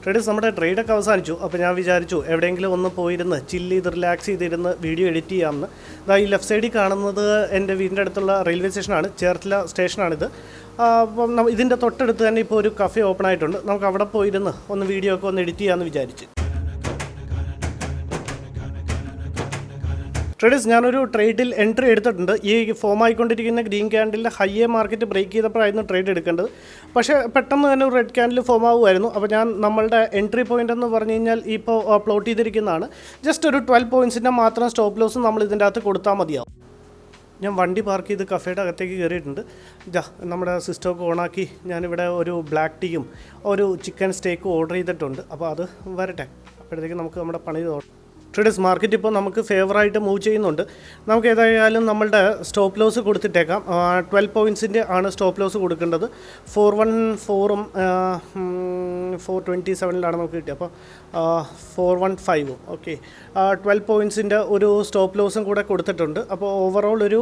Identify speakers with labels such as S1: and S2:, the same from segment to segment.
S1: Traders നമ്മുടെ ട്രേഡൊക്കെ അവസാനിച്ചു. അപ്പോൾ ഞാൻ വിചാരിച്ചു എവിടെയെങ്കിലും ഒന്ന് പോയിരുന്ന് ചില്ല് ചെയ്ത് റിലാക്സ് ചെയ്തിരുന്ന് വീഡിയോ എഡിറ്റ് ചെയ്യാമെന്ന്. അതാ ഈ ലെഫ്റ്റ് സൈഡിൽ കാണുന്നത് എൻ്റെ വീടിൻ്റെ അടുത്തുള്ള റെയിൽവേ സ്റ്റേഷനാണ്, ചേർത്തല സ്റ്റേഷനാണിത്. അപ്പം ഇതിൻ്റെ തൊട്ടടുത്ത് തന്നെ ഇപ്പോൾ ഒരു കഫേ ഓപ്പൺ ആയിട്ടുണ്ട്. നമുക്ക് അവിടെ പോയിരുന്ന് ഒന്ന് വീഡിയോ ഒക്കെ ഒന്ന് എഡിറ്റ് ചെയ്യാമെന്ന് വിചാരിച്ച്. ട്രേഡേഴ്സ്, ഞാനൊരു ട്രേഡിൽ എൻട്രി എടുത്തിട്ടുണ്ട്. ഈ ഫോം ആയിക്കൊണ്ടിരിക്കുന്ന ഗ്രീൻ ക്യാൻഡിലിൻ്റെ ഹൈ മാർക്കറ്റ് ബ്രേക്ക് ചെയ്തപ്പോഴായിരുന്നു ട്രേഡ് എടുക്കേണ്ടത്. പക്ഷേ പെട്ടെന്ന് തന്നെ ഒരു റെഡ് ക്യാൻഡിൽ ഫോം ആവുമായിരുന്നു. അപ്പോൾ ഞാൻ നമ്മളുടെ എൻട്രി പോയിൻ്റ് എന്ന് പറഞ്ഞു കഴിഞ്ഞാൽ ഇപ്പോൾ പ്ലോട്ട് ചെയ്തിരിക്കുന്നതാണ്. ജസ്റ്റ് ഒരു 12 പോയിൻറ്റ്സിൻ്റെ മാത്രം സ്റ്റോപ്പ് ലോസ് നമ്മൾ ഇതിൻ്റെ അകത്ത് കൊടുത്താൽ മതിയാവും. ഞാൻ വണ്ടി പാർക്ക് ചെയ്ത് കഫേയുടെ അകത്തേക്ക് കയറിയിട്ടുണ്ട്. നമ്മുടെ സിസ്റ്റമൊക്കെ ഓണാക്കി ഞാനിവിടെ ഒരു ബ്ലാക്ക് ടീയും ഒരു ചിക്കൻ സ്റ്റേക്കും ഓർഡർ ചെയ്തിട്ടുണ്ട്. അപ്പോൾ അത് വരട്ടെ, അപ്പോഴത്തേക്ക് നമുക്ക് നമ്മുടെ പണി തുടങ്ങാം. ട്രേഡേഴ്സ്, മാർക്കറ്റ് ഇപ്പോൾ നമുക്ക് ഫേവറായിട്ട് മൂവ് ചെയ്യുന്നുണ്ട്. നമുക്ക് ഏതായാലും നമ്മളുടെ സ്റ്റോപ്പ് ലോസ് കൊടുത്തിട്ടേക്കാം. 12 പോയിൻറ്റ്സിൻ്റെ ആണ് സ്റ്റോപ്പ് ലോസ് കൊടുക്കേണ്ടത്. 414ഉം 427ലാണ് നമുക്ക് കിട്ടിയത്. അപ്പോൾ 415ഉം ഓക്കെ. 12 പോയിൻറ്റ്സിൻ്റെ ഒരു സ്റ്റോപ്പ് ലോസും കൂടെ കൊടുത്തിട്ടുണ്ട്. അപ്പോൾ ഓവറോൾ ഒരു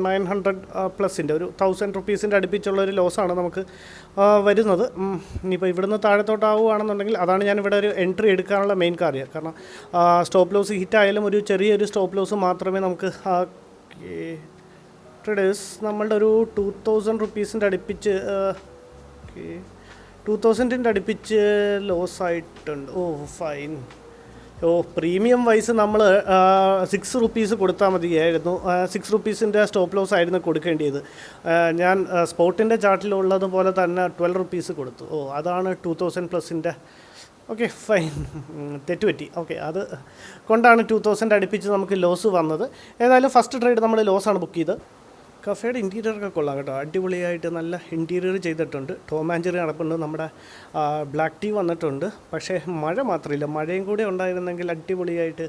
S1: 900 പ്ലസിൻ്റെ ഒരു 1000 റുപ്പീസിൻ്റെ അടുപ്പിച്ചുള്ളൊരു ലോസാണ് നമുക്ക് വരുന്നത്. ഇനിയിപ്പോൾ ഇവിടുന്ന് താഴത്തോട്ടാവുകയാണെന്നുണ്ടെങ്കിൽ അതാണ് ഞാനിവിടെ ഒരു എൻട്രി എടുക്കാനുള്ള മെയിൻ കാര്യം. കാരണം സ്റ്റോപ്പ് ലോസ് ഹിറ്റായാലും ഒരു ചെറിയൊരു സ്റ്റോപ്പ് ലോസ് മാത്രമേ നമുക്ക് ട്രേഡേഴ്സ് നമ്മളുടെ ഒരു 2000 റുപ്പീസിൻ്റെ അടുപ്പിച്ച് 2000ൻ്റെ അടുപ്പിച്ച് ലോസ് ആയിട്ടുണ്ട്. ഫൈൻ. പ്രീമിയം വൈസ് നമ്മൾ 6 റുപ്പീസ് കൊടുത്താൽ മതിയായിരുന്നു. 6 റുപ്പീസിൻ്റെ സ്റ്റോപ്പ് ലോസ് ആയിരുന്നു കൊടുക്കേണ്ടത്. ഞാൻ സ്പോട്ടിൻ്റെ ചാർട്ടിലുള്ളതുപോലെ തന്നെ 12 റുപ്പീസ് കൊടുത്തു. അതാണ് 2000 പ്ലസിൻ്റെ. ഓക്കെ ഫൈൻ, തെറ്റുപറ്റി. ഓക്കെ, അത് കൊണ്ടാണ് 2000 അടുപ്പിച്ച് നമുക്ക് ലോസ് വന്നത്. ഏതായാലും ഫസ്റ്റ് ട്രേഡ് നമ്മൾ ലോസാണ് ബുക്ക് ചെയ്ത്. കഫേയുടെ ഇൻറ്റീരിയറൊക്കെ കൊള്ളാം കേട്ടോ, അടിപൊളിയായിട്ട് നല്ല ഇൻറ്റീരിയർ ചെയ്തിട്ടുണ്ട്. ടോം ആൻഡ് ജെറി നടപ്പുണ്ട്, നമ്മുടെ ബ്ലാക്ക് ടീ വന്നിട്ടുണ്ട്. പക്ഷേ മഴ മാത്രമില്ല, മഴയും കൂടെ ഉണ്ടായിരുന്നെങ്കിൽ അടിപൊളിയായിട്ട്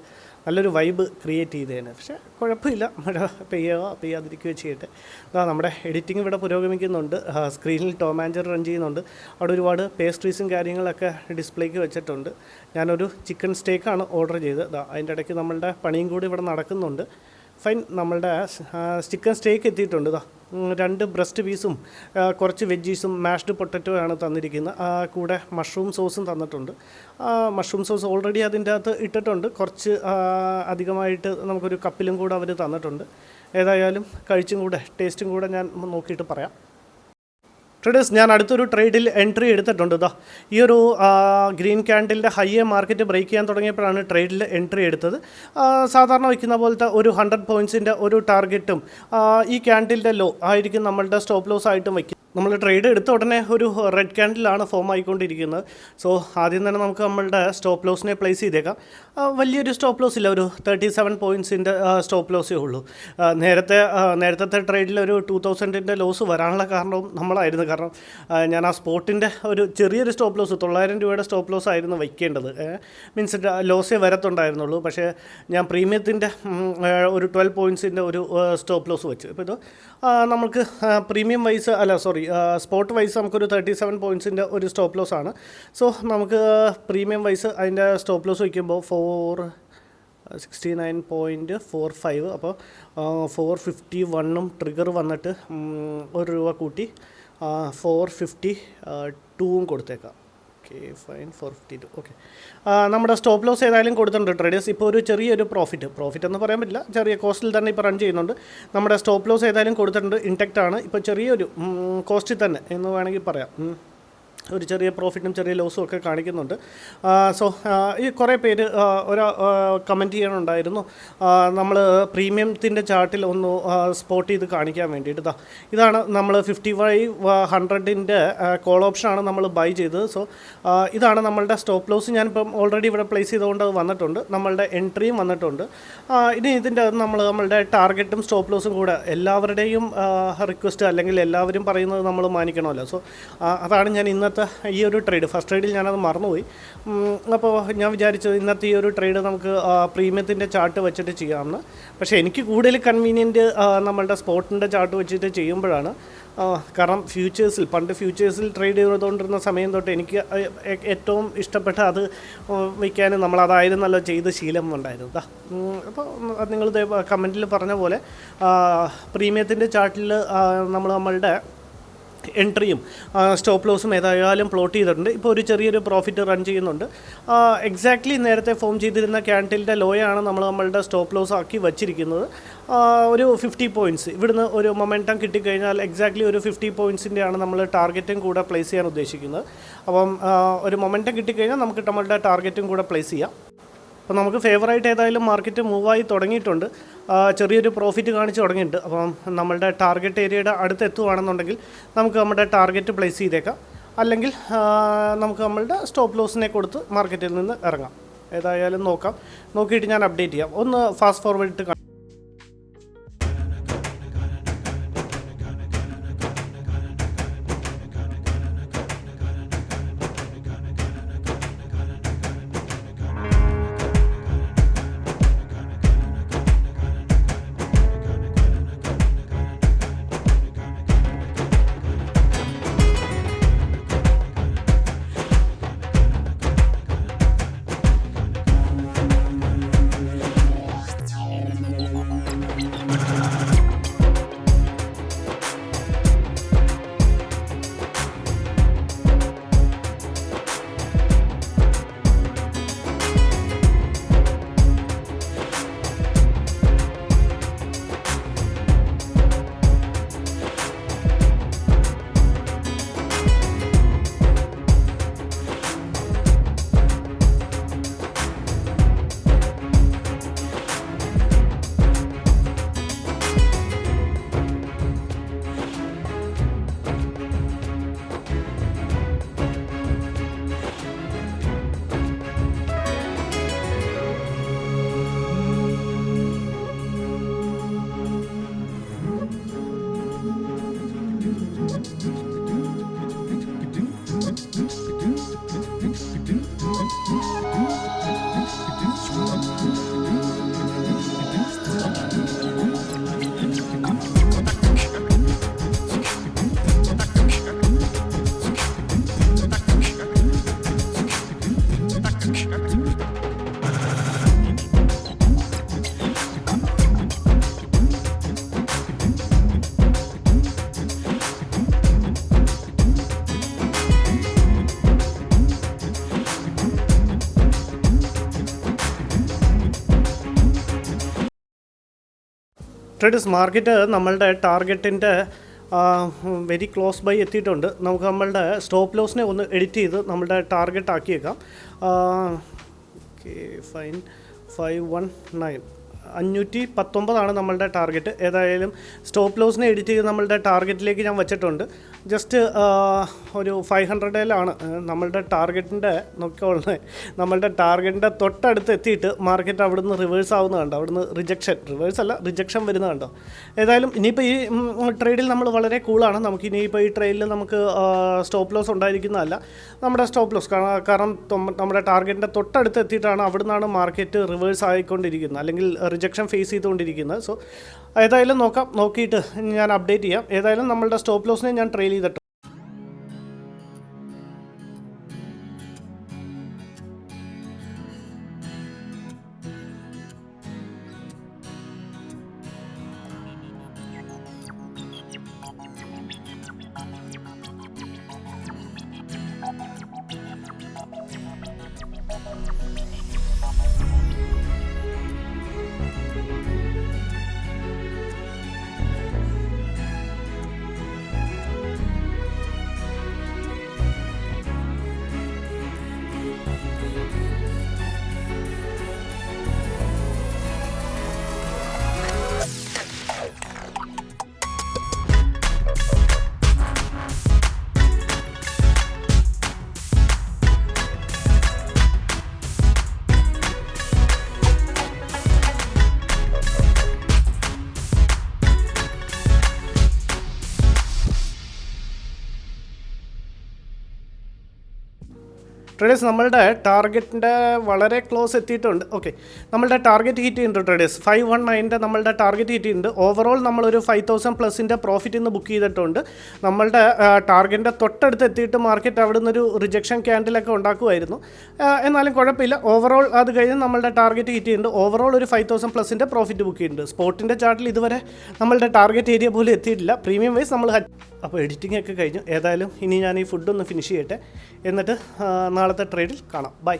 S1: നല്ലൊരു വൈബ് ക്രിയേറ്റ് ചെയ്തേനെ. പക്ഷേ കുഴപ്പമില്ല, മഴ പെയ്യാതിരിക്കുകയോ ചെയ്യട്ടെ. നമ്മുടെ എഡിറ്റിംഗ് ഇവിടെ പുരോഗമിക്കുന്നുണ്ട്. സ്ക്രീനിൽ ടോം ആൻഡ് ജെറി റൺ ചെയ്യുന്നുണ്ട്. അവിടെ ഒരുപാട് പേസ്ട്രീസും കാര്യങ്ങളൊക്കെ ഡിസ്പ്ലേക്ക് വെച്ചിട്ടുണ്ട്. ഞാനൊരു ചിക്കൻ സ്റ്റേക്കാണ് ഓർഡർ ചെയ്തത്. അതിൻ്റെ ഇടയ്ക്ക് നമ്മളുടെ പണിയും കൂടി ഇവിടെ നടക്കുന്നുണ്ട്. ഫൈൻ, നമ്മളുടെ ചിക്കൻ സ്റ്റേക്ക് എത്തിയിട്ടുണ്ട്. 2 ബ്രസ്റ്റ് പീസും കുറച്ച് വെജീസും മാഷ്ഡ് പൊട്ടറ്റോ ആണ് തന്നിരിക്കുന്നത്. കൂടെ മഷ്റൂം സോസും തന്നിട്ടുണ്ട്. മഷ്റൂം സോസ് ഓൾറെഡി അതിൻ്റെ അകത്ത് ഇട്ടിട്ടുണ്ട്. കുറച്ച് അധികമായിട്ട് നമുക്കൊരു കപ്പിലും കൂടെ അവർ തന്നിട്ടുണ്ട്. ഏതായാലും കഴിച്ചും കൂടെ ടേസ്റ്റും കൂടെ ഞാൻ നോക്കിയിട്ട് പറയാം. ട്രേഡേഴ്സ്, ഞാൻ അടുത്തൊരു ട്രേഡിൽ എൻട്രി എടുത്തിട്ടുണ്ട്. ഈ ഒരു ഗ്രീൻ ക്യാൻഡിലിൻ്റെ ഹൈ മാർക്കറ്റ് ബ്രേക്ക് ചെയ്യാൻ തുടങ്ങിയപ്പോഴാണ് ട്രേഡിൽ എൻട്രി എടുത്തത്. സാധാരണ വയ്ക്കുന്ന പോലത്തെ ഒരു 100 പോയിൻറ്റ്സിൻ്റെ ഒരു ടാർഗറ്റും ഈ ക്യാൻഡിലിൻ്റെ ലോ ആയിരിക്കും നമ്മളുടെ സ്റ്റോപ്പ് ലോസ് ആയിട്ടും വയ്ക്കും. നമ്മൾ ട്രേഡ് എടുത്ത ഉടനെ ഒരു റെഡ് ക്യാൻഡിലാണ് ഫോം ആയിക്കൊണ്ടിരിക്കുന്നത്. സോ ആദ്യം തന്നെ നമുക്ക് നമ്മളുടെ സ്റ്റോപ്പ് ലോസിനെ പ്ലേസ് ചെയ്തേക്കാം. വലിയൊരു സ്റ്റോപ്പ് ലോസ് ഇല്ല, ഒരു 37 പോയിൻറ്റ്സിൻ്റെ സ്റ്റോപ്പ് ലോസേ ഉള്ളൂ. നേരത്തെ ട്രേഡിൽ ഒരു 2000ൻ്റെ ലോസ് വരാനുള്ള കാരണവും നമ്മളായിരുന്നു. കാരണം ഞാൻ ആ സ്പോട്ടിൻ്റെ ഒരു ചെറിയൊരു സ്റ്റോപ്പ് ലോസ് 900 രൂപയുടെ സ്റ്റോപ്പ് ലോസ് ആയിരുന്നു വയ്ക്കേണ്ടത്. മീൻസ് ലോസേ വരത്തുണ്ടായിരുന്നുള്ളൂ. പക്ഷേ ഞാൻ പ്രീമിയത്തിൻ്റെ ഒരു 12 പോയിൻറ്റ്സിൻ്റെ ഒരു സ്റ്റോപ്പ് ലോസ് വെച്ചു. ഇപ്പോൾ ഇത് നമുക്ക് പ്രീമിയം വൈസ് സ്പോട്ട് വൈസ് നമുക്കൊരു 37 പോയിൻറ്റ്സിൻ്റെ ഒരു സ്റ്റോപ്പ് ലോസ് ആണ്. സോ നമുക്ക് പ്രീമിയം വൈസ് അതിൻ്റെ സ്റ്റോപ്പ് ലോസ് വയ്ക്കുമ്പോൾ 469.45. അപ്പോൾ 451ഉം ട്രിഗർ വന്നിട്ട് 1 രൂപ കൂട്ടി 452ഉം കൊടുത്തേക്കാം. Okay fine, 452. ഓക്കെ, നമ്മുടെ സ്റ്റോപ്പ് ലോസ് ഏതായാലും കൊടുത്തിട്ടുണ്ട് ട്രേഡേഴ്സ്. ഇപ്പോൾ ഒരു ചെറിയൊരു പ്രോഫിറ്റ് എന്ന് പറയാൻ പറ്റില്ല, ചെറിയ കോസ്റ്റിൽ തന്നെ ഇപ്പോൾ റൺ ചെയ്യുന്നുണ്ട്. നമ്മുടെ സ്റ്റോപ്പ് ലോസ് ഏതായാലും കൊടുത്തിട്ടുണ്ട്, ഇൻടാക്റ്റാണ്. ഇപ്പോൾ ചെറിയൊരു കോസ്റ്റിൽ തന്നെ എന്ന് വേണമെങ്കിൽ പറയാം. ഒരു ചെറിയ പ്രോഫിറ്റും ചെറിയ ലോസും ഒക്കെ കാണിക്കുന്നുണ്ട്. സോ ഈ കുറേ പേര് കമൻറ്റ് ചെയ്യാനുണ്ടായിരുന്നു, നമ്മൾ പ്രീമിയത്തിൻ്റെ ചാർട്ടിൽ ഒന്ന് സ്പോട്ട് ചെയ്ത് കാണിക്കാൻ വേണ്ടിയിട്ട്. ഇതാണ് നമ്മൾ 5500ൻ്റെ കോൾ ഓപ്ഷനാണ് നമ്മൾ ബൈ ചെയ്തത്. സോ ഇതാണ് നമ്മളുടെ സ്റ്റോപ്പ് ലോസ്. ഞാനിപ്പം ഓൾറെഡി ഇവിടെ പ്ലേസ് ചെയ്തുകൊണ്ട് അത് വന്നിട്ടുണ്ട്. നമ്മളുടെ എൻട്രിയും വന്നിട്ടുണ്ട്. ഇനി ഇതിൻ്റെ നമ്മളുടെ ടാർഗറ്റും സ്റ്റോപ്പ് ലോസും കൂടെ എല്ലാവരുടെയും റിക്വസ്റ്റ്, അല്ലെങ്കിൽ എല്ലാവരും പറയുന്നത് നമ്മൾ മാനിക്കണമല്ലോ. സോ അതാണ് ഞാൻ ഇന്നത്തെ ഈ ഒരു ട്രേഡ്, ഫസ്റ്റ് ട്രേഡിൽ ഞാനത് മറന്നുപോയി. അപ്പോൾ ഞാൻ വിചാരിച്ചത് ഇന്നത്തെ ഈ ഒരു ട്രേഡ് നമുക്ക് പ്രീമിയത്തിൻ്റെ ചാർട്ട് വെച്ചിട്ട് ചെയ്യാമെന്ന്. പക്ഷേ എനിക്ക് കൂടുതൽ കൺവീനിയൻറ്റ് നമ്മളുടെ സ്പോട്ടിൻ്റെ ചാർട്ട് വെച്ചിട്ട് ചെയ്യുമ്പോഴാണ്. കാരണം പണ്ട് ഫ്യൂച്ചേഴ്സിൽ ട്രേഡ് ചെയ്തുകൊണ്ടിരുന്ന സമയം തൊട്ട് എനിക്ക് ഏറ്റവും ഇഷ്ടപ്പെട്ട അത് വയ്ക്കാനും നമ്മളതായിരുന്നല്ലോ ചെയ്ത് ശീലം ഉണ്ടായിരുന്നു. അപ്പോൾ നിങ്ങൾ കമൻറ്റിൽ പറഞ്ഞ പോലെ പ്രീമിയത്തിൻ്റെ ചാർട്ടിൽ നമ്മളുടെ എൻട്രിയും സ്റ്റോപ്പ് ലോസും ഏതായാലും പ്ലോട്ട് ചെയ്തിട്ടുണ്ട്. ഇപ്പോൾ ഒരു ചെറിയൊരു പ്രോഫിറ്റ് റൺ ചെയ്യുന്നുണ്ട്. എക്സാക്ട്ലി നേരത്തെ ഫോം ചെയ്തിരുന്ന ക്യാൻഡിലിൻ്റെ ലോയാണ് നമ്മളുടെ സ്റ്റോപ്പ് ലോസ് ആക്കി വച്ചിരിക്കുന്നത്. ഒരു 50 പോയിൻറ്റ്സ് ഇവിടുന്ന് ഒരു മൊമെൻറ്റം കിട്ടിക്കഴിഞ്ഞാൽ എക്സാക്ട്ലി ഒരു 50 പോയിൻറ്റ്സിൻ്റെയാണ് നമ്മൾ ടാർഗറ്റും കൂടെ പ്ലേസ് ചെയ്യാൻ ഉദ്ദേശിക്കുന്നത്. അപ്പം ഒരു മൊമെൻറ്റം കിട്ടിക്കഴിഞ്ഞാൽ നമുക്ക് നമ്മളുടെ ടാർഗറ്റും കൂടെ പ്ലേസ് ചെയ്യാം. അപ്പോൾ നമുക്ക് ഫേവറായിട്ട് ഏതായാലും മാർക്കറ്റ് മൂവായി തുടങ്ങിയിട്ടുണ്ട്. ചെറിയൊരു പ്രോഫിറ്റ് കാണിച്ച് തുടങ്ങിയിട്ടുണ്ട്. അപ്പം നമ്മളുടെ ടാർഗറ്റ് ഏരിയയുടെ അടുത്ത് എത്തുകയാണെന്നുണ്ടെങ്കിൽ നമുക്ക് നമ്മുടെ ടാർഗറ്റ് പ്ലേസ് ചെയ്തേക്കാം. അല്ലെങ്കിൽ നമുക്ക് നമ്മളുടെ സ്റ്റോപ്പ് ലോസിനെ കൊടുത്ത് മാർക്കറ്റിൽ നിന്ന് ഇറങ്ങാം. ഏതായാലും നോക്കാം. നോക്കിയിട്ട് ഞാൻ അപ്ഡേറ്റ് ചെയ്യാം. ഒന്ന് ഫാസ്റ്റ് ഫോർവേഡ് ഇട്ട് ട്രേഡേഴ്സ് മാർക്കറ്റ് നമ്മളുടെ ടാർഗറ്റിൻ്റെ വെരി ക്ലോസ് ബൈ എത്തിയിട്ടുണ്ട്. നമുക്ക് നമ്മളുടെ സ്റ്റോപ്പ് ലോസിനെ ഒന്ന് എഡിറ്റ് ചെയ്ത് നമ്മളുടെ ടാർഗറ്റ് ആക്കിയേക്കാം. ഓക്കെ ഫൈൻ 519 519 നമ്മളുടെ ടാർഗറ്റ്. ഏതായാലും സ്റ്റോപ്പ് ലോസിനെ എഡിറ്റ് ചെയ്ത് നമ്മളുടെ ടാർഗറ്റിലേക്ക് ഞാൻ വെച്ചിട്ടുണ്ട്. ജസ്റ്റ് ഒരു 500-ലാണ് നമ്മളുടെ ടാർഗറ്റിൻ്റെ നോക്കിയുള്ളത്. നമ്മളുടെ ടാർഗറ്റിൻ്റെ തൊട്ടടുത്ത് എത്തിയിട്ട് മാർക്കറ്റ് അവിടുന്ന് റിവേഴ്സ് ആവുന്നത് കണ്ടോ? അവിടുന്ന് റിജക്ഷൻ വരുന്നത് കണ്ടോ? ഏതായാലും ഇനിയിപ്പോൾ ഈ ട്രേഡിൽ നമ്മൾ വളരെ കൂളാണ്. നമുക്ക് ഇനിയിപ്പോൾ ഈ ട്രേഡിൽ നമുക്ക് സ്റ്റോപ്പ് ലോസ് ഉണ്ടായിരിക്കുന്നതല്ല. നമ്മുടെ സ്റ്റോപ്പ് ലോസ് കാരണം നമ്മുടെ ടാർഗറ്റിൻ്റെ തൊട്ടടുത്ത് എത്തിയിട്ടാണ് അവിടുന്നാണ് മാർക്കറ്റ് റിവേഴ്സ് ആയിക്കൊണ്ടിരിക്കുന്നത്, അല്ലെങ്കിൽ റിജക്ഷൻ ഫേസ് ചെയ്തുകൊണ്ടിരിക്കുന്നത്. സോ ഏതായാലും നോക്കിയിട്ട് ഞാൻ അപ്ഡേറ്റ് ചെയ്യാം. ഏതായാലും നമ്മളുടെ സ്റ്റോപ്പ് ലോസിനെ ഞാൻ ട്രെയിൽ ചെയ്തിട്ട് ട്രേഡേഴ്സ് നമ്മളുടെ ടാർഗറ്റിൻ്റെ വളരെ ക്ലോസ് എത്തിയിട്ടുണ്ട്. ഓക്കെ, നമ്മളുടെ ടാർഗറ്റ് ഹിറ്റ് ചെയ്യുന്നുണ്ട് ട്രേഡേഴ്സ്. 519 നമ്മളുടെ ടാർഗറ്റ് ഹിറ്റ് ചെയ്യുന്നുണ്ട്. ഓവറോൾ നമ്മളൊരു 5000+ പ്രോഫിറ്റ് ഇന്ന് ബുക്ക് ചെയ്തിട്ടുണ്ട്. നമ്മളുടെ ടാർഗറ്റിൻ്റെ തൊട്ടടുത്ത് എത്തിയിട്ട് മാർക്കറ്റ് അവിടെ നിന്നൊരു റിജക്ഷൻ ക്യാൻഡിലൊക്കെ ഉണ്ടാക്കുമായിരുന്നു. എന്നാലും കുഴപ്പമില്ല. ഓവറോൾ അത് കഴിഞ്ഞ് നമ്മളുടെ ടാർഗറ്റ് ഹിറ്റ് ചെയ്യുന്നുണ്ട്. ഓവറോൾ ഒരു 5000+ പ്രോഫിറ്റ് ബുക്ക് ചെയ്യുന്നുണ്ട്. സ്പോട്ടിൻ്റെ ചാർട്ടിൽ ഇതുവരെ നമ്മളുടെ ടാർഗറ്റ് ഏരിയ പോലും എത്തിയിട്ടില്ല. പ്രീമിയം വൈസ് നമ്മൾ അപ്പോൾ എഡിറ്റിംഗ് ഒക്കെ കഴിഞ്ഞു. ഏതായാലും ഇനി ഞാൻ ഈ ഫുഡൊന്ന് ഫിനിഷ് ചെയ്യട്ടെ, എന്നിട്ട് നാളത്തെ ട്രേഡിൽ കാണാം. ബൈ.